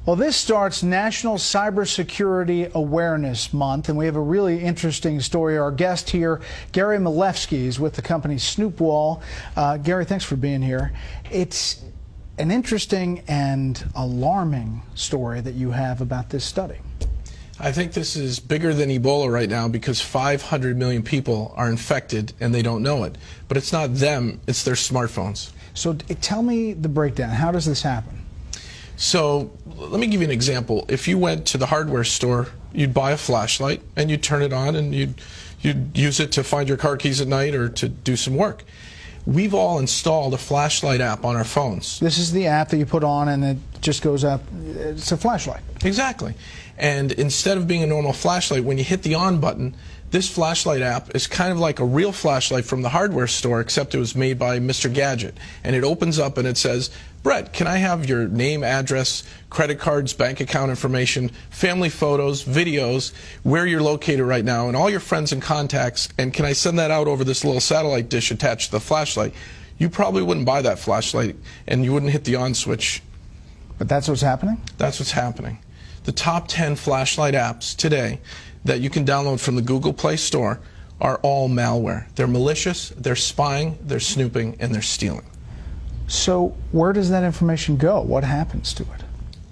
Well, this starts National Cybersecurity Awareness Month, and we have a really interesting story. Our guest here, Gary Milewski, is with the company Snoopwall. Gary, thanks for being here. It's an interesting and alarming story that you have about this study. I think this is bigger than Ebola right now because 500 million people are infected and they don't know it. But it's not them, it's their smartphones. So tell me the breakdown. How does this happen? So let me give you an example. If you went to the hardware store, you'd buy a flashlight and you'd turn it on and you'd use it to find your car keys at night or to do some work. We've all installed a flashlight app on our phones. This is the app that you put on and it just goes up. It's a flashlight. Exactly. And instead of being a normal flashlight, when you hit the on button, this flashlight app is kind of like a real flashlight from the hardware store, except it was made by Mr. Gadget. And it opens up and it says, Brett, can I have your name, address, credit cards, bank account information, family photos, videos, where you're located right now, and all your friends and contacts, and can I send that out over this little satellite dish attached to the flashlight? You probably wouldn't buy that flashlight, and you wouldn't hit the on switch. But that's what's happening? That's what's happening. The top 10 flashlight apps today that you can download from the Google Play Store are all malware. They're malicious, they're spying, they're snooping, and they're stealing. So where does that information go? What happens to it?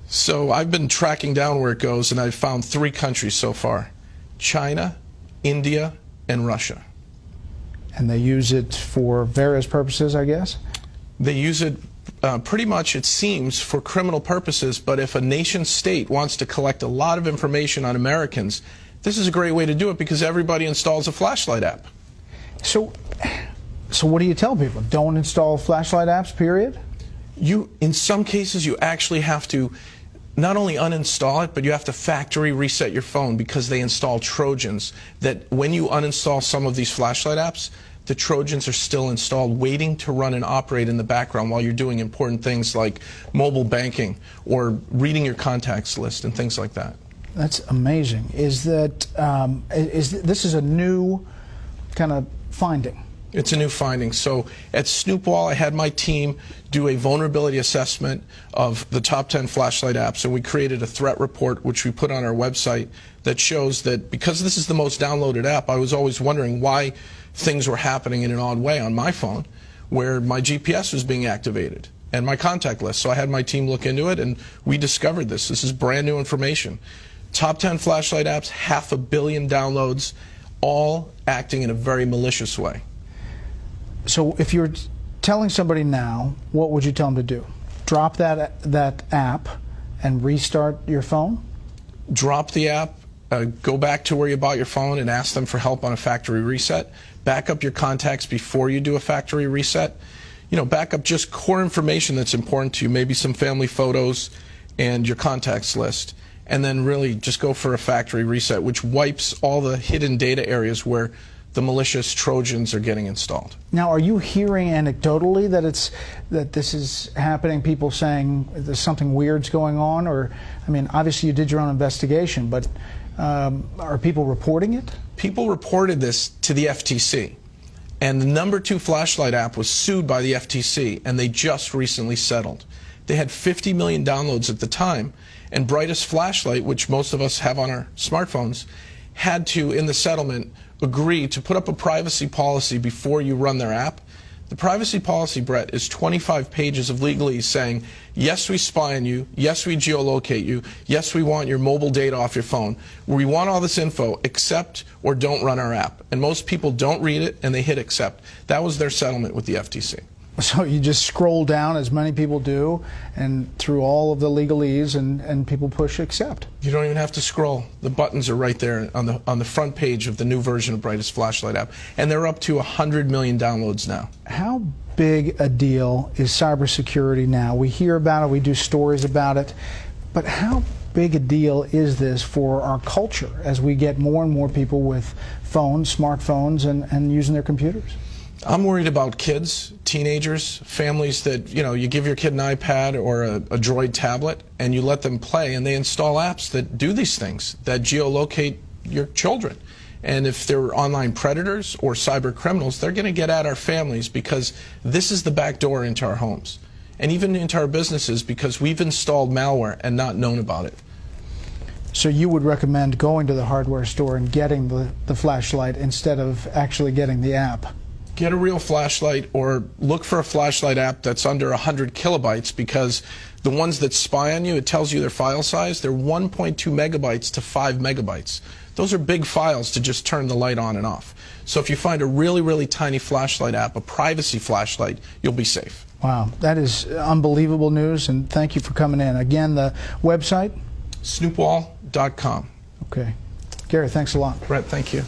So I've been tracking down where it goes, and I've found 3 countries so far: China, India, and Russia. And they use it for various purposes, I guess? They use it pretty much, it seems, for criminal purposes, but if a nation state wants to collect a lot of information on Americans, this is a great way to do it because everybody installs a flashlight app. So what do you tell people? Don't install flashlight apps, period? In some cases, you actually have to not only uninstall it, but you have to factory reset your phone because they install Trojans that when you uninstall some of these flashlight apps, the Trojans are still installed, waiting to run and operate in the background while you're doing important things like mobile banking or reading your contacts list and things like that. That's amazing. This is a new kind of finding? It's a new finding. So at Snoopwall, I had my team do a vulnerability assessment of the top 10 flashlight apps, and we created a threat report, which we put on our website, that shows that because this is the most downloaded app, I was always wondering why things were happening in an odd way on my phone, where my GPS was being activated and my contact list. So I had my team look into it, and we discovered this. This is brand new information. Top 10 flashlight apps, 500 million downloads, all acting in a very malicious way. So if you're telling somebody now, what would you tell them to do? Drop that app and restart your phone? Drop the app, go back to where you bought your phone and ask them for help on a factory reset. Back up your contacts before you do a factory reset. Back up just core information that's important to you, maybe some family photos and your contacts list. And then really just go for a factory reset, which wipes all the hidden data areas where the malicious Trojans are getting installed. Now, are you hearing anecdotally that this is happening? People saying there's something weird's going on, or I mean, obviously you did your own investigation, but are people reporting it? People reported this to the FTC, and the number 2 flashlight app was sued by the FTC, and they just recently settled. They had 50 million downloads at the time, and Brightest Flashlight, which most of us have on our smartphones, had to, in the settlement, agree to put up a privacy policy before you run their app. The privacy policy, Brett, is 25 pages of legalese saying, yes, we spy on you, yes, we geolocate you, yes, we want your mobile data off your phone. We want all this info, accept or don't run our app. And most people don't read it and they hit accept. That was their settlement with the FTC. So you just scroll down, as many people do, and through all of the legalese, and people push accept. You don't even have to scroll. The buttons are right there on the front page of the new version of Brightest Flashlight app, and they're up to 100 million downloads now. How big a deal is cybersecurity now? We hear about it, we do stories about it, but how big a deal is this for our culture as we get more and more people with phones, smartphones, and using their computers? I'm worried about kids, teenagers, families that, you give your kid an iPad or a Droid tablet and you let them play and they install apps that do these things, that geolocate your children. And if they're online predators or cyber criminals, they're going to get at our families because this is the back door into our homes. and even into our businesses because we've installed malware and not known about it. So you would recommend going to the hardware store and getting the flashlight instead of actually getting the app? Get a real flashlight, or look for a flashlight app that's under 100 kilobytes, because the ones that spy on you, it tells you their file size, they're 1.2 megabytes to 5 megabytes. Those are big files to just turn the light on and off. So if you find a really, really tiny flashlight app, a privacy flashlight, you'll be safe. Wow, that is unbelievable news, and thank you for coming in. Again, the website? Snoopwall.com. Okay. Gary, thanks a lot. Brett, thank you.